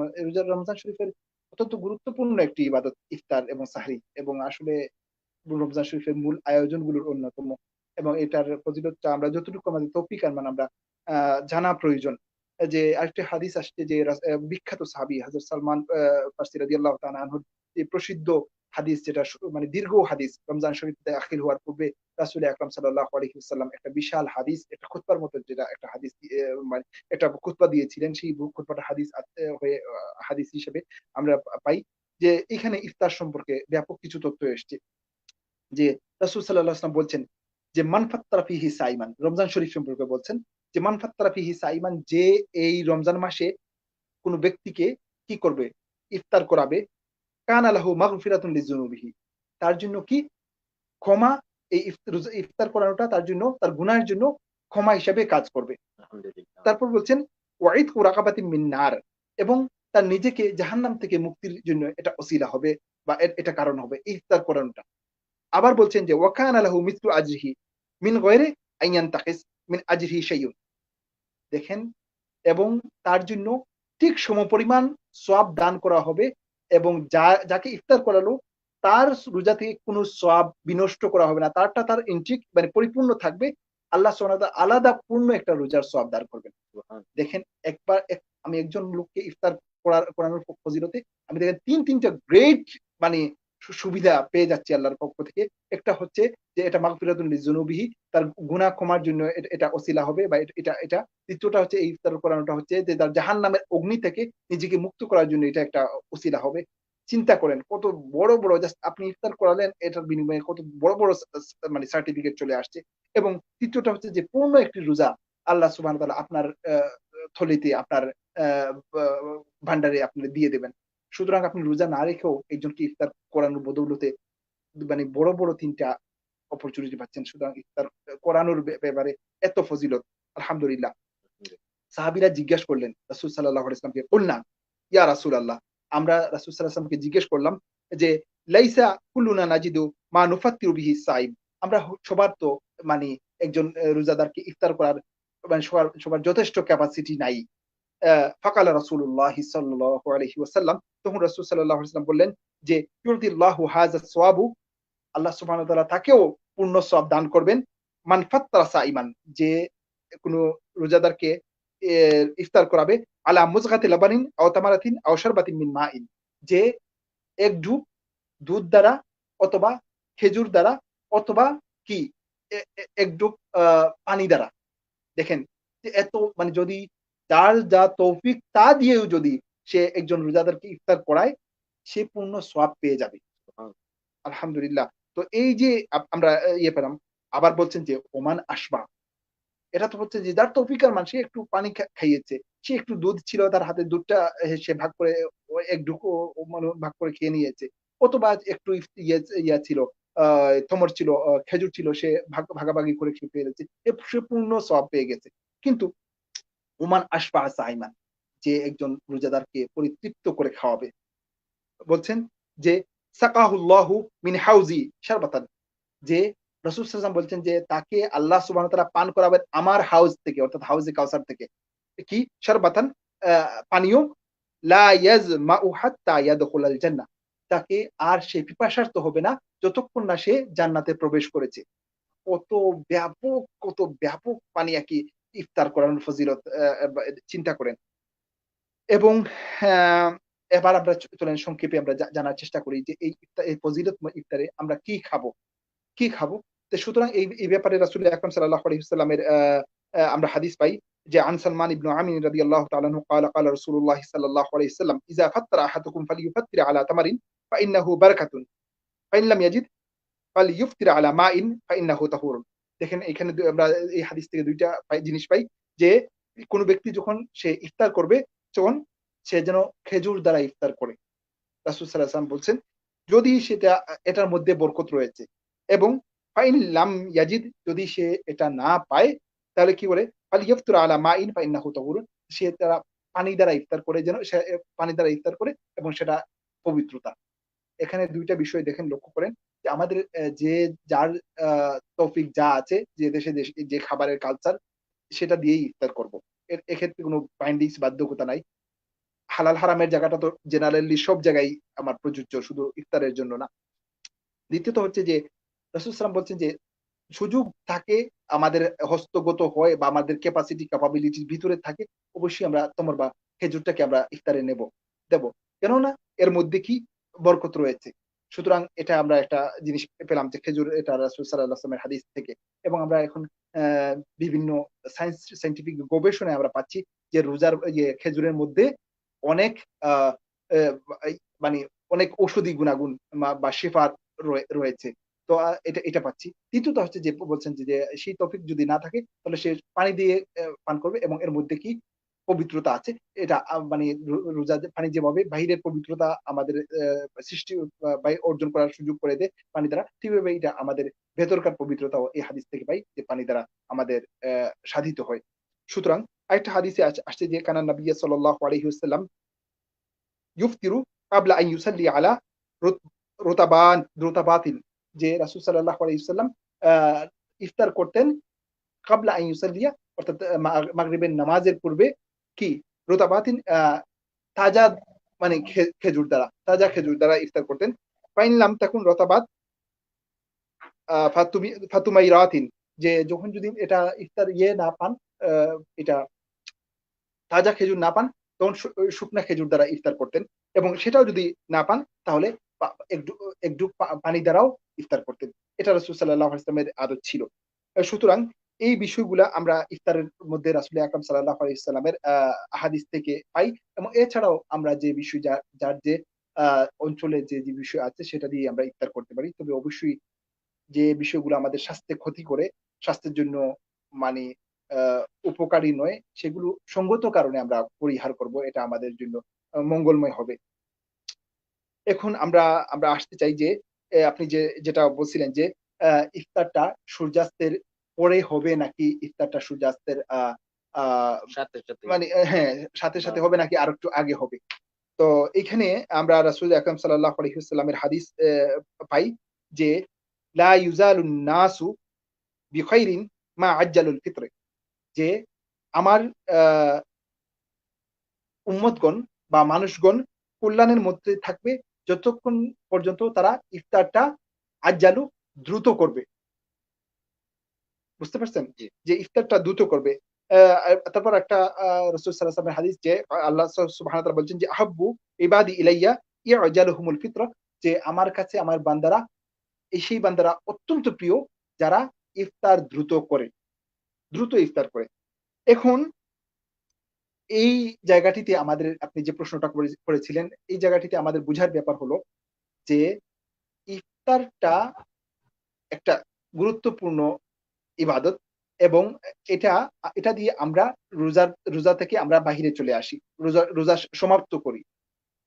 রমজান শরীফের অত্যন্ত গুরুত্বপূর্ণ একটি ইবাদত ইফতার এবং সাহরি, এবং আসলে রমজান শরীফের মূল আয়োজনগুলোর অন্যতম। এবং এটার ফজিলতটা আমরা যতটুকু আমাদের তৌফিক আর আমরা জানা প্রয়োজন। যে আরেকটি হাদিস আসছে যে বিখ্যাত সাহাবী হযরত সালমান ফার্সি রাদিয়াল্লাহু তাআলা আনহুর যে প্রসিদ্ধ হাদিস, যেটা মানে দীর্ঘ হাদিস, রমজান শরীফ দাখিল হওয়ার পূর্বে রাসূল আকরাম সাল্লাল্লাহু আলাইহি ওয়াসাল্লাম একটা বিশাল হাদিস, একটা খুতবার মতো, যেটা একটা হাদিস মানে একটা খুতবা দিয়েছিলেন। সেই খুতবাটা হাদিস হয়ে হাদিস হিসেবে আমরা পাই যে এখানে ইফতার সম্পর্কে ব্যাপক কিছু তথ্য এসছে। যে রাসূল সাল্লাল্লাহু আলাইহি ওয়াসাল্লাম বলছেন যে মান ফাত্তারা ফিহি সাইমান, রমজান শরীফ সম্পর্কে বলছেন যে মান ফাত্তারা ফিহি সাইমান, যে এই রমজান মাসে কোন ব্যক্তিকে কি করবে, ইফতার করাবে, কানা লাহু মাগফিরাতুন লিযুনুবিহি, তার জন্য কি ক্ষমা, এই ইফতার করানোটা তার জন্য, তার গুনাহের জন্য ক্ষমা হিসেবে কাজ করবে। আলহামদুলিল্লাহ। তারপর বলছেন ওয়াইদকু রাকাবাতিন মিন নার, এবং তার নিজেকে জাহান্নাম থেকে মুক্তির জন্য এটা ওসিলা হবে, বা এটা কারণ হবে ইফতার করানোটা। আবার বলছেন যে ওয়াকানা লাহু মিসলু আজরিহি মিন গয়রি আন ইয়ানতাকিস মিন আজরিহি শাইউন। দেখেন, এবং তার জন্য ঠিক সমপরিমাণ সওয়াব দান করা হবে, এবং যাকে ইফতার করালো তার রোজা থেকে কোনো সওয়াব বিনষ্ট করা হবে না। তার ইনটিক মানে পরিপূর্ণ থাকবে। আল্লাহ সুবহানাহু ওয়া তাআলা আলাদা পূর্ণ একটা রোজার সওয়াব দান করবেন। দেখেন, আমি একজন লোককে ইফতার করানোর ফজিলতে আমি দেখেন ৩টা গ্রেট মানে সুবিধা পেয়ে যাচ্ছি আল্লাহর পক্ষ থেকে। একটা হচ্ছে যে এটা মাগফিরাতুন লিযুনুবিহি, তার গুনাহ ক্ষমার জন্য এটা ওসিলা হবে, বা এটা। দ্বিতীয়টা হচ্ছে এই ইফতার করানোটা হচ্ছে যে তার জাহান্নামের অগ্নি থেকে নিজেকে মুক্ত করার জন্য এটা একটা ওসিলা হবে। চিন্তা করেন কত বড়, বড় জাস্ট আপনি ইফতার করালেন, এটার বিনিময়ে কত বড়, বড় মানে সার্টিফিকেট চলে আসছে। এবং তৃতীয়টা হচ্ছে যে পূর্ণ একটি রোজা আল্লাহ সুবহানাহু ওয়া তাআলা আপনার থলিতে, আপনার ভান্ডারে আপনি দিয়ে দেবেন। সুতরাং আপনি রোজা না রেখেও একজনকে ইফতার করানোর বদৌলতে মানে বড়, বড় ৩টা অপরচুনিটি পাচ্ছেন। সুতরাং ইফতার করানোর ব্যাপারে এত ফজিলত। আলহামদুলিল্লাহ। সাহাবীরা জিজ্ঞেস করলেন রাসূল সাল্লাল্লাহু আলাইহি ওয়াসাল্লামকে, কুলনা ইয়া রাসূলাল্লাহ, আমরা রাসূল সাল্লাল্লাহু আলাইহি ওয়াসাল্লামকে জিজ্ঞেস করলাম যে লাইসা কুল্লুনা নাজিদু মা নুফাত্তিরু বিহি সাইম, আমরা সবার তো মানে একজন রোজাদারকে ইফতার করার মানে সবার যথেষ্ট ক্যাপাসিটি নাই। ফাকালা রাসূলুল্লাহ সাল্লাল্লাহু আলাইহি ওয়াসাল্লাম, তখন রাসূল সাল্লাল্লাহু আলাইহি ওয়াসাল্লাম বললেন যে ইউতিল্লাহু হাযা সওয়াবু, আল্লাহ সুবহানাহু ওয়া তাআলা তাকেও পূর্ণ সওয়াব দান করবেন। মান ফাত্তারা সাইমান, যে কোনো রোজাদারকে ইফতার করাবে, আলা মুযগাতি লাবানিন আও তামারাতিন আও শারবাতিন মিন মাইন, যে এক ঢুক দুধ দ্বারা, অথবা খেজুর দ্বারা, অথবা কি এক ঢুক পানি দ্বারা। দেখেন যে এত মানে যদি যার যা তৌফিক তা দিয়েও যদি সে একজন রোজাদারকে ইফতার করায়, সে পূর্ণ সওয়াব পেয়ে যাবে। আলহামদুলিল্লাহ। তো এই যে আমরা ইয়ে পেলাম। আবার বলছেন যে ওমান আসবা, এটা তো হচ্ছে যে যার তৌফিক আর মান, সে একটু পানি খাইয়েছে, সে একটু দুধ ছিল তার হাতে, দুধটা সে ভাগ করে এক ঢুকো মানে ভাগ করে খেয়ে নিয়েছে, অথবা একটু ইয়া ছিল, থমর ছিল, খেজুর ছিল, সে ভাগাভাগি করে খেয়ে ফেলেছে, সে পূর্ণ সওয়াব পেয়ে গেছে। কিন্তু ওমান আশবা সাইমান, যে একজন রোজাদারকে পরিতৃপ্ত করে খাওয়াবে। বলছেন যে সাকাহুল্লাহু মিন হাউজি শারবাতান, যে রাসূল সাল্লাল্লাহু আলাইহি ওয়াসাল্লাম বলছেন যে তাকে আল্লাহ সুবহানাহু ওয়া তাআলা পান করাবেন আমার হাউজ থেকে, অর্থাৎ হাউজে কাউসার থেকে। কি? শারবাতান, পানীয়, লা ইয়াজমাউ হাত্তা ইয়াদখুলাল জান্নাহ, তাকে আর সে পিপাসার্ত হবে না যতক্ষণ না সে জান্নাতে প্রবেশ করেছে। কত ব্যাপক পানি একই ইফতার করানোর ফজিলত, চিন্তা করেন। এবং হ্যাঁ, এবার আমরা চলেন সংক্ষেপে আমরা জানার চেষ্টা করি যে এই ফজিলতময় ইফতারে আমরা কি খাবো? কি খাবো? তো সুতরাং এই ব্যাপারে রাসূল আকরাম সাল্লাল্লাহু আলাইহি ওয়াসাল্লামের আমরা হাদিস পাই যে আন সালমান ইবনে আমির রাদিয়াল্লাহু তাআলা আনহু ক্বালা ক্বালা রাসূলুল্লাহ সাল্লাল্লাহু আলাইহি ওয়াসাল্লাম ইযা ফাত্তারা আহাদুকুম ফালইউফাত্তির আলা তামারিন ফাইন্নাহু বারাকাতুন ফাইন লাম ইয়াজিদ ফালইউফতির আলা মাইন ফাইন্নাহু তাহুরুন। দেখেন এখানে আমরা এই হাদিস থেকে ২ টা জিনিস পাই যে কোন ব্যক্তি যখন সে ইফতার করবে তখন সে যেন খেজুর দ্বারা ইফতার করে। রাসূল সাল্লাল্লাহু আলাইহি ওয়াসাল্লাম বলছেন যদি সেটা এটার মধ্যে বরকত রয়েছে, এবং ফাইন লাম ইয়াজিদ, যদি সে এটা না পায় তাহলে কি করে? ফালইয়াফতির আলা মাইন ফাইন্নাহু তাহুরুন, সে তারা পানি দ্বারা ইফতার করে, যেন সে পানি দ্বারা ইফতার করে এবং সেটা পবিত্রতা। এখানে ২ টা বিষয় দেখেন, লক্ষ্য করেন যে আমাদের যে যার আ তৌফিক যা আছে, যে দেশে যে খাবারের কালচার সেটা দিয়েই ইফতার করব। এক্ষেত্রে কোন বাইন্ডিংস বাধ্যকতা নাই। হালাল হারামের জায়গাটা তো জেনারেলি সব জায়গায় আমার প্রযোজ্য, শুধু ইফতারের জন্য না। দ্বিতীয়ত হচ্ছে যে রাসূল সাল্লাল্লাহু বলছেন যে সুযোগ থাকে, আমাদের হস্তগত হয় বা আমাদের ক্যাপাসিটি ক্যাপাবিলিটির ভিতরে থাকে, অবশ্যই আমরা তমর বা খেজুরটাকে আমরা ইফতারে দেব। কেননা এর মধ্যে কি বরকত রয়েছে। সুতরাং এটা আমরা একটা জিনিস পেলাম যে খেজুর, এটা রাসূল সাল্লাল্লাহু আলাইহি ওয়াসাল্লামের হাদিস থেকে। এবং আমরা এখন বিভিন্ন সায়েন্টিফিক গবেষণায় আমরা পাচ্ছি যে রোজার খেজুরের মধ্যে অনেক আ এ এই মানে অনেক ঔষধি গুণাগুণ বা শেফার রয়েছে। তো এটা পাচ্ছি। তৃতীয়ত হচ্ছে যে বলছেন যে সেই তৌফিক যদি না থাকে তাহলে সে পানি দিয়ে পান করবে, এবং এর মধ্যে কি পবিত্রতা আছে। এটা মানে রোজা পানি যেভাবে বাহিরের পবিত্রতা আমাদের সৃষ্টি বা অর্জন করার সুযোগ করে দেয় পানি দ্বারা, ঠিকভাবে এটা আমাদের ভেতরকার পবিত্রতাও এই হাদিস থেকে পাই যে পানি দ্বারা আমাদের সাধিত হয়। সুতরাং আরেকটা হাদিসে আসছে যে কানা নবিয়্য সাল্লাল্লাহু আলাইহি ওয়াসাল্লাম ইউফতিরু ক্বাবলা আন ইউসাল্লি আলা রুত রুতাবাতিন, যে রাসূল সাল্লাল্লাহু আলাইহি ওয়াসাল্লাম আ ইফতার করতেন ক্বাবলা আন ইউসাল্লিয়া, অর্থাৎ মাগরিবের নামাজের পূর্বে কি রুতাবাতিন, তাজা মানে তাজা খেজুর দ্বারা ইফতার করতেন। ফাইন লাম তাকুন রতাবাত ফাতুমাইরাতিন, যে যখন যদি এটা ইফতার না পান, আ এটা তাজা খেজুর না পান, তখন শুকনা খেজুর দ্বারা ইফতার করতেন, এবং সেটাও যদি না পান তাহলে পা একটু একটু পানি দ্বারাও ইফতার করতেন। এটা রাসূল সাল্লাল্লাহু আলাইহি ওয়াসাল্লামের আদত ছিল। সুতরাং এই বিষয়গুলা আমরা ইফতারের মধ্যে রাসূল আকরাম সাল্লাল্লাহু আলাইহি ওয়াসাল্লামের হাদিস থেকে পাই, এবং এছাড়াও আমরা যে বিষয় যার যে আ অঞ্চলে যে বিষয় আছে সেটা দিয়ে আমরা ইফতার করতে পারি। তবে অবশ্যই যে বিষয়গুলো আমাদের স্বাস্থ্যে ক্ষতি করে, স্বাস্থ্যের জন্য মানে আ উপকারী নয়, সেগুলো সঙ্গত কারণে আমরা পরিহার করব। এটা আমাদের জন্য মঙ্গলময় হবে। এখন আমরা আসতে চাই যে আপনি যেটা বলছিলেন যে আ ইফতারটা সূর্যাস্তের পরে হবে নাকি ইফতারটা সূর্যাস্তের আ আ সাথে সাথে মানে হ্যাঁ, সাথে বা হবে নাকি আরেকটু আগে হবে। তো এখানে আমরা রাসূল আকরাম সাল্লাল্লাহু আলাইহি ওয়াসাল্লামের হাদিস পাই যে লা ইউজালুন নাসু বিখাইরিন মা আজ্জালুল ফিত্র, যে আমার আ উম্মতগণ বা মানুষগণ কল্যাণের মধ্যে থাকবে যতক্ষণ পর্যন্ত তারা ইফতারটা আজ্জালু দ্রুত করবে। বুঝতে পারছেন? জি, যে ইফতারটা দ্রুত করবে। তারপর একটা রাসূল সাল্লাল্লাহু আলাইহি ওয়াসাল্লামের হাদিস যে আল্লাহ সুবহানাহু ওয়া তাআলা বলছেন যে আহাব্বু ইবাদি ইলাইয়া ইয়াজালুহুমুল ফিতরা, যে আমার কাছে আমার বান্দারা, সেই বান্দারা অত্যন্ত প্রিয় যারা ইফতার দ্রুত ইফতার করে। এখন এই জায়গাটিতে আমাদের, আপনি যে প্রশ্নটা করেছিলেন, এই জায়গাটিতে আমাদের বুঝার ব্যাপার হলো যে ইফতারটা একটা গুরুত্বপূর্ণ ইবাদত, এবং এটা এটা দিয়ে আমরা রোজা থেকে আমরা বাহিরে চলে আসি। রোজা সমাপ্ত করি।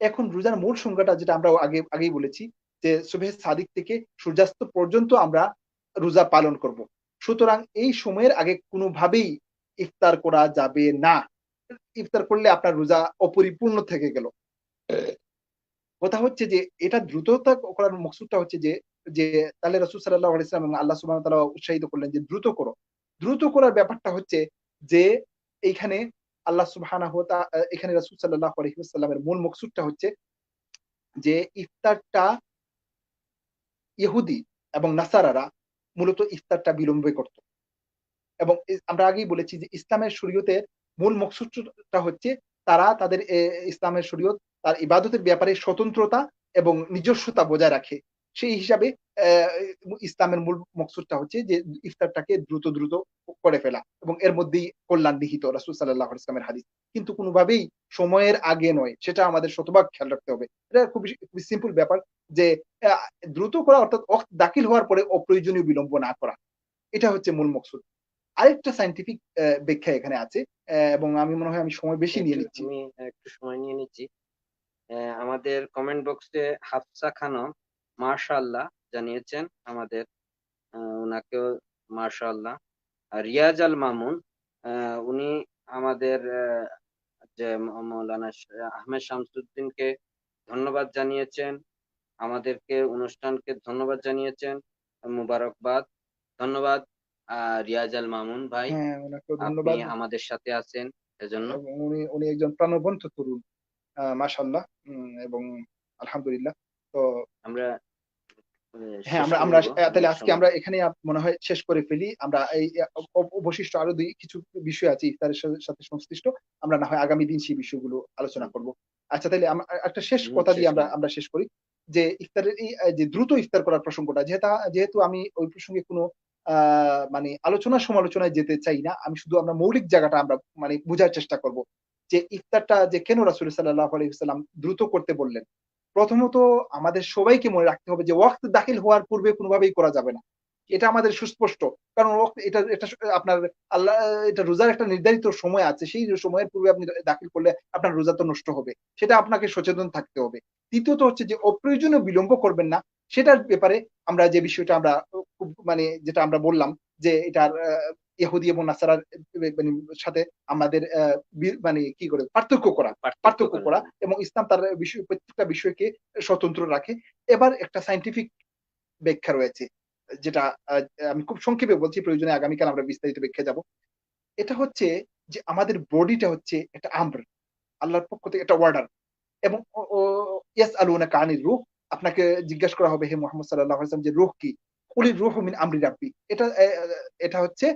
এখন রোজার মূল সংজ্ঞাটা যেটা আমরা আগেই বলেছি যে সুবহে সাদিক থেকে সূর্যাস্ত পর্যন্ত আমরা রোজা পালন করব। সুতরাং এই সময়ের আগে কোনোভাবেই ইফতার করা যাবে না। ইফতার করলে আপনার রোজা অপরিপূর্ণ থেকে গেল। কথা হচ্ছে যে এটা দ্রুততা করার মকসুদটা হচ্ছে যে যে তাহলে রাসূল সাল্লাল্লাহু আলাইহি ওয়াসাল্লাম এবং আল্লাহ সুবহানাহু ওয়া তাআলা উৎসাহিত করলেন যে দ্রুত করো। দ্রুত করার ব্যাপারটা হচ্ছে যে এইখানে আল্লাহ সুবহানাহু ওয়া এখানে রাসূল সাল্লাল্লাহু আলাইহি ওয়াসাল্লামের মূল মকসুদটা হচ্ছে যে ইফতারটা ইহুদি এবং নাসারারা মূলত ইফতারটা বিলম্বে করত। এবং আমরা আগেই বলেছি যে ইসলামের শরীয়তের মূল মকসুদটা হচ্ছে তারা তাদের ইসলামের শরীয়ত তার ইবাদতের ব্যাপারে স্বতন্ত্রতা এবং নিজস্বতা বজায় রাখে। সেই হিসাবে ইসলামের মূল মকসুদটা হচ্ছে যে ইফতারটাকে দ্রুত দ্রুত করে ফেলা এবং এর মধ্যেই কল্যাণ নিহিত রাসূল সাল্লাল্লাহু আলাইহি ওয়াসাল্লামের হাদিস। কিন্তু কোনোভাবেই সময়ের আগে নয়। সেটা আমাদের শতভাগ খেয়াল রাখতে হবে। এটা খুবই সিম্পল ব্যাপার যে আ দ্রুত করা অর্থাৎ ওয়াক্ত দাখিল হওয়ার পরে অপ্রয়োজনীয় বিলম্ব না করা। এটা হচ্ছে মূল মকসুদ। আরেকটা সায়েন্টিফিক ব্যাখ্যা এখানে আছে এবং আমি মনে হয় আমি সময় বেশি নিয়ে নিচ্ছি। আমি একটু সময় নিয়ে নিচ্ছি। আমাদের কমেন্ট বক্সে হাফসা খানম মাশাআল্লাহ জানিয়েছেন আমাদের, ওনাকেও মাশাআল্লাহ। আর রিয়াজ আল মামুন উনি আমাদের যে মৌলানা আহমেদ শামসুদ্দিনকে ধন্যবাদ জানিয়েছেন, আমাদেরকে অনুষ্ঠানকে ধন্যবাদ জানিয়েছেন, মুবারকবাদ। ধন্যবাদ রিয়াজ আল মামুন ভাই, হ্যাঁ, ওনাকেও আপনি ধন্যবাদ আমাদের সাথে আছেন এজন্য। এবং উনি একজন প্রাণবন্ত তরুণ। মাশাআল্লাহ এবং আলহামদুলিল্লাহ। তো আমরা হ্যাঁ, শেষ আমরা করে আমরা নিব তাহলে আমাদের আজকে সময়। আমরা এখানে মনে হয় শেষ করে ফেলি। আমরা এই অবশিষ্ট আরো কিছু বিষয় আছে ইফতারের সাথে সংশ্লিষ্ট। আমরা না হয় আগামী দিন সেই বিষয়গুলো আলোচনা হুম, করব। আচ্ছা তাইলে একটা শেষ হুম, কথা শেষ দিয়ে আমরা করব। আমরা শেষ করি। যে ইফতারের এই যে দ্রুত ইফতার করার প্রসঙ্গটা যেহেতু আমি ওই প্রসঙ্গে কোনো আ মানে আলোচনা সমালোচনায় যেতে চাই না। আমি শুধু আমরা মৌলিক জায়গাটা আমরা মানে বুঝার চেষ্টা করব। যে ইফতারটা যে কেন রাসূল সাল্লাল্লাহু আলাইহি ওয়াসাল্লাম দ্রুত করতে বললেন। প্রথমত আমাদের সবাইকে মনে রাখতে হবে যে ওয়াক্ত দাখিল হওয়ার পূর্বে কোনোভাবেই করা যাবে না। জি, এটা আমাদের সুস্পষ্ট। কারণ এটা আপনার আল্লাহ এটা রোজার একটা নির্ধারিত সময় আছে। সেই সময়ের পূর্বে আপনি দাখিল করলে আপনার রোজা তো নষ্ট হবে। সেটা আপনাকে সচেতন থাকতে হবে। দ্বিতীয়ত হচ্ছে যে অপ্রয়োজনীয় বিলম্ব করবেন না। সেটার ব্যাপারে আমরা যে বিষয়টা আমরা খুব মানে যেটা আমরা বললাম যে এটার ইহুদি এবং নাসারার মানে সাথে আমাদের মানে কি করে পার্থক্য পার্থক্য করা করা যায়। এবং ইসলাম তার প্রত্যেকটা বিষয়কে স্বতন্ত্র রাখে। এবার একটা সায়েন্টিফিক ব্যাখ্যা রয়েছে। যেটা আ আমি খুব সংক্ষেপে বলছি, প্রয়োজনে আগামীকাল আমরা বিস্তারিত ব্যাখ্যায় যাব। এটা হচ্ছে যে আমাদের বডিটা হচ্ছে একটা আমর। আল্লাহর পক্ষ থেকে একটা অর্ডার এবং ও ও ইয়াসআলুনাকা আনির রূহ, আপনাকে জিজ্ঞাসা করা হবে হে মুহাম্মদ সাল্লাল্লাহু আলাইহি ওয়াসাল্লাম যে রূহ কি? কুলির রূহু মিন আমরি রাব্বি। এটা হচ্ছে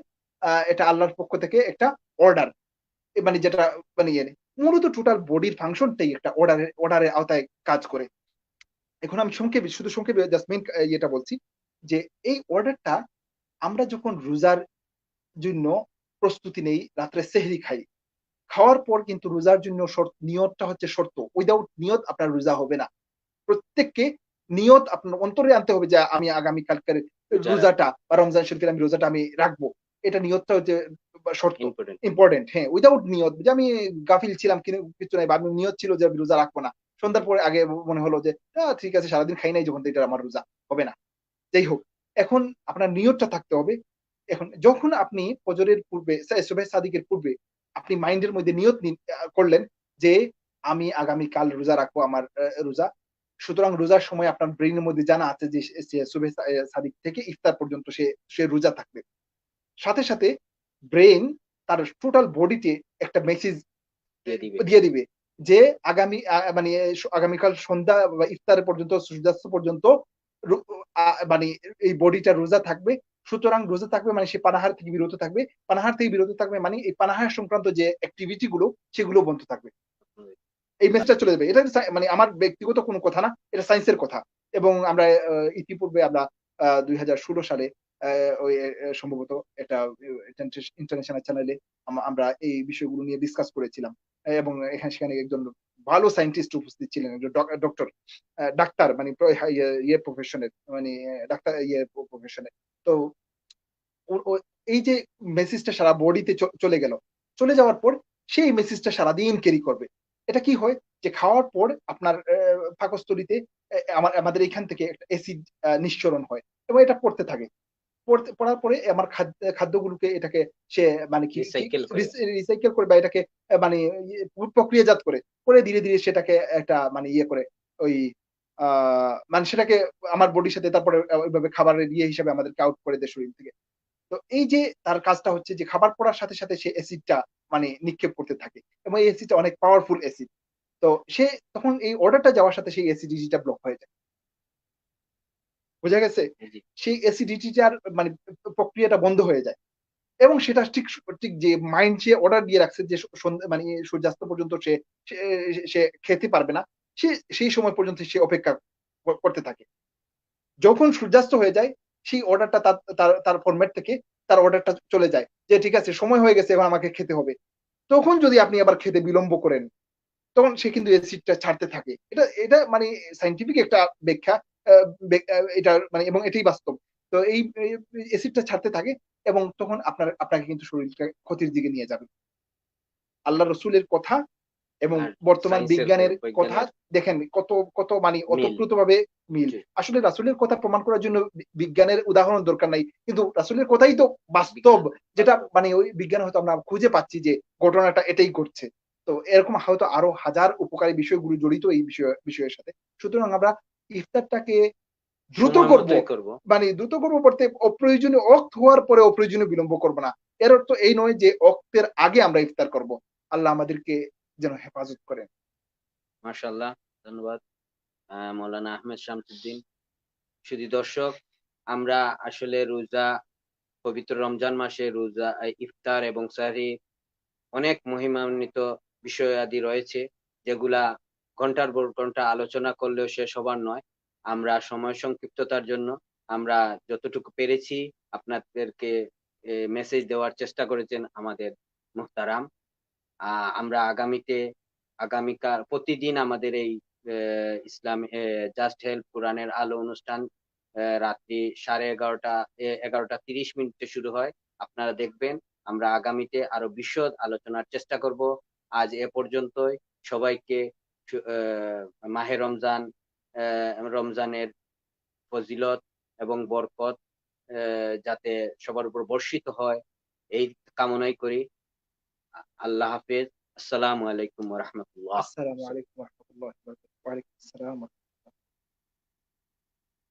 এটা আল্লাহর পক্ষ থেকে একটা অর্ডার। মানে যেটা মানে মূলত টোটাল বডির ফাংশনটাই একটা অর্ডারের আওতায় কাজ করে। এখন আমি সংক্ষেপে জাস্ট মেইন ইয়েটা বলছি যে এই অর্ডারটা আমরা যখন রোজার জন্য প্রস্তুতি নেই, রাত্রে সেহরি খাই। খাওয়ার পর কিন্তু রোজার জন্য নিয়তটা হচ্ছে শর্ত। উইথআউট নিয়ত আপনার রোজা হবে না। প্রত্যেককে নিয়ত আপনার অন্তরে আনতে হবে যে আমি আগামী কালকের রোজা রাখবো, রোজাটা বা রমজান শরীফের আমি রোজাটা আমি রাখবো। এটা নিয়তটা হচ্ছে শর্ত। ইম্পর্টেন্ট। ইম্পোর্টেন্ট হ্যাঁ, উইথআউট নিয়ত যে আমি গাফিল ছিলাম কিছু নাই বা আমি নিয়ত ছিল যে আমি রোজা রাখবো না। সন্ধ্যার পরে আগে মনে হলো যে ঠিক আছে সারাদিন খাই নাই যখন তো এটা আমার রোজা হবে না। যাই হোক, এখন আপনার নিয়তটা থাকতে হবে। এখন যখন আপনি ফজরের পূর্বে সুবহে সাদিকের পূর্বে আপনি মাইন্ডের মধ্যে নিয়ত করলেন যে আমি আগামীকাল রোজা রাখবো আমার রোজা। সুতরাং রোজার সময় আপনার ব্রেইনের মধ্যে জানা আছে যে সে সুবহে সাদিক থেকে ইফতার পর্যন্ত সে রোজা থাকবে। সাথে, সাথে ব্রেইন তার টোটাল বডিতে একটা মেসেজ দিয়ে দিবে। দিয়ে দিবে যে মানে আগামীকাল সন্ধ্যা বা ইফতার পর্যন্ত সূর্যাস্ত পর্যন্ত রো মানে এই বডিটা রোজা থাকবে। সুতরাং রোজা থাকবে মানে সে পানাহার থেকে বিরত থাকবে। পানাহার থেকে বিরত থাকবে মানে এই পানাহার সংক্রান্ত যে এক্টিভিটি গুলো সেগুলো বন্ধ থাকবে। এই মেসেজটা চলে যাবে। এটা মানে আমার ব্যক্তিগত কোনো কথা না। এটা সায়েন্সের কথা। এবং আমরা ইতিপূর্বে আমরা ২০১৬ সালে আ ওই সম্ভবত একটা ইন্টারন্যাশনাল চ্যানেলে আমরা এই বিষয়গুলো নিয়ে ডিসকাস করেছিলাম। এবং সেখানে একজন ভালো সায়েন্টিস্ট উপস্থিত ছিলেন। একজন ডক্টর ডাক্তার মানে প্রফেশনের মানে ডাক্তার প্রফেশনের। তো ও এই যে মেসেজটা সারা বডিতে চলে গেল। চলে যাওয়ার পর সেই মেসেজটা সারাদিন ক্যারি করবে। এটা কি হয়? যে খাওয়ার পর আপনার পাকস্থলীতে আমাদের এখান থেকে একটা অ্যাসিড নিঃসরণ হয় এবং এটা পড়তে থাকে। পড়ার পরে আমার খাদ্যগুলোকে এটাকে সে মানে কি রিসাইকেল করে। রিসাইকেল করে বা এটাকে মানে প্রক্রিয়াজাত করে ধীরে ধীরে সেটাকে একটা মানে ইয়ে করে ওই মানে সেটাকে আমার বডির সাথে তারপরে ওইভাবে খাবারের ইয়ে হিসাবে আমাদেরকে আউট করে দেয় শরীর থেকে। তো এই যে তার কাজটা হচ্ছে যে খাবার পড়ার সাথে সাথে সে অ্যাসিডটা মানে নিক্ষেপ করতে থাকে এবং এই অ্যাসিডটা অনেক পাওয়ারফুল অ্যাসিড। তো সে তখন এই অর্ডারটা যাওয়ার সাথে সেই অ্যাসিডিটিটা ব্লক হয়ে যায়। বোঝা গেছে? জি। সেই অ্যাসিডিটিটার মানে প্রক্রিয়াটা বন্ধ হয়ে যায়। এবং সেটা ঠিক যে মাইন্ড সে অর্ডার দিয়ে রাখছে যে সন্ধ্যা মানে সূর্যাস্ত পর্যন্ত সে সে খেতে পারবে না। সে সেই সময় পর্যন্ত সে অপেক্ষা করতে থাকে। যখন সূর্যাস্ত হয়ে যায় সেই অর্ডারটা তার তার তার ফরমেট থেকে তার অর্ডারটা চলে যায়। যে ঠিক আছে সময় হয়ে গেছে এবার আমাকে খেতে হবে। তখন যদি আপনি আবার খেতে বিলম্ব করেন, তখন সে কিন্তু অ্যাসিডটা ছাড়তে থাকে। এটা মানে সায়েন্টিফিক একটা ব্যাখ্যা। আ এটার মানে এবং এটাই বাস্তব। তো এই অ্যাসিডটা ছাড়তে থাকে এবং তখন আপনাকে কিন্তু শরীরটা ক্ষতির দিকে নিয়ে যাবে। আল্লাহ রসুলের কথা এবং আর বর্তমান সায়েন্সের বিজ্ঞানের কথা বৈজ্ঞানের দেখেন কত মানে মিল। ওতপ্রোতভাবে মিল। জি। আসলে রাসূলের কথা প্রমাণ করার জন্য বিজ্ঞানের উদাহরণ দরকার নাই। কিন্তু রাসূলের কথাই তো বাস্তব, বিজ্ঞান যেটা বাস্তব। মানে ওই বিজ্ঞানে হয়তো আমরা খুঁজে পাচ্ছি যে ঘটনাটা এটাই ঘটছে। তো এরকম হয়তো আরো হাজার উপকারী বিষয়গুলো জড়িত এই বিষয়ের সাথে। সুতরাং আমরা ইফতারটাকে দ্রুত সময় করব। মতোই করব। মানে দ্রুত করব বলতে অপ্রয়োজনীয় অক্ত হওয়ার পরে অপ্রয়োজনীয় বিলম্ব করব না। এর অর্থ এই নয় যে অক্তের আগে আমরা ইফতার করব। আল্লাহ আমাদেরকে যেন হেফাজত করেন। মাশাআল্লাহ। ধন্যবাদ মাওলানা আহমেদ শামসুদ্দিন। শুধু দর্শক, আমরা আসলে রোজা, পবিত্র রমজান মাসে রোজা, ইফতার এবং সেহরি অনেক মহিমান্বিত বিষয়াদি রয়েছে, যেগুলা ঘন্টার পর ঘন্টা আলোচনা করলেও শেষ হবার নয়। আমরা সময় সংক্ষিপ্ততার জন্য আমরা যতটুকু পেরেছি আপনাদেরকে মেসেজ দেওয়ার চেষ্টা করেছেন আমাদের মুহতারাম। আমরা আগামীকাল প্রতিদিন আমাদের এই ইসলাম জাস্ট হেল্প কোরআনের আলো অনুষ্ঠান রাত্রি 11:30 11:30 শুরু হয়। আপনারা দেখবেন। আমরা আগামীতে আরো বিশদ আলোচনার চেষ্টা করব। আজ এ পর্যন্তই। সবাইকে মাহে রমজানের ফজিলত এবং বরকত যাতে সবার উপর বর্ষিত হয়, এই কামনাই করি। আল্লাহ হাফেজ। আসসালামু আলাইকুম ওয়া রাহমাতুল্লাহ। আসসালামু আলাইকুম ওয়া রাহমাতুল্লাহি ওয়া বারাকাতুহু। ওয়া আলাইকুম আসসালাম।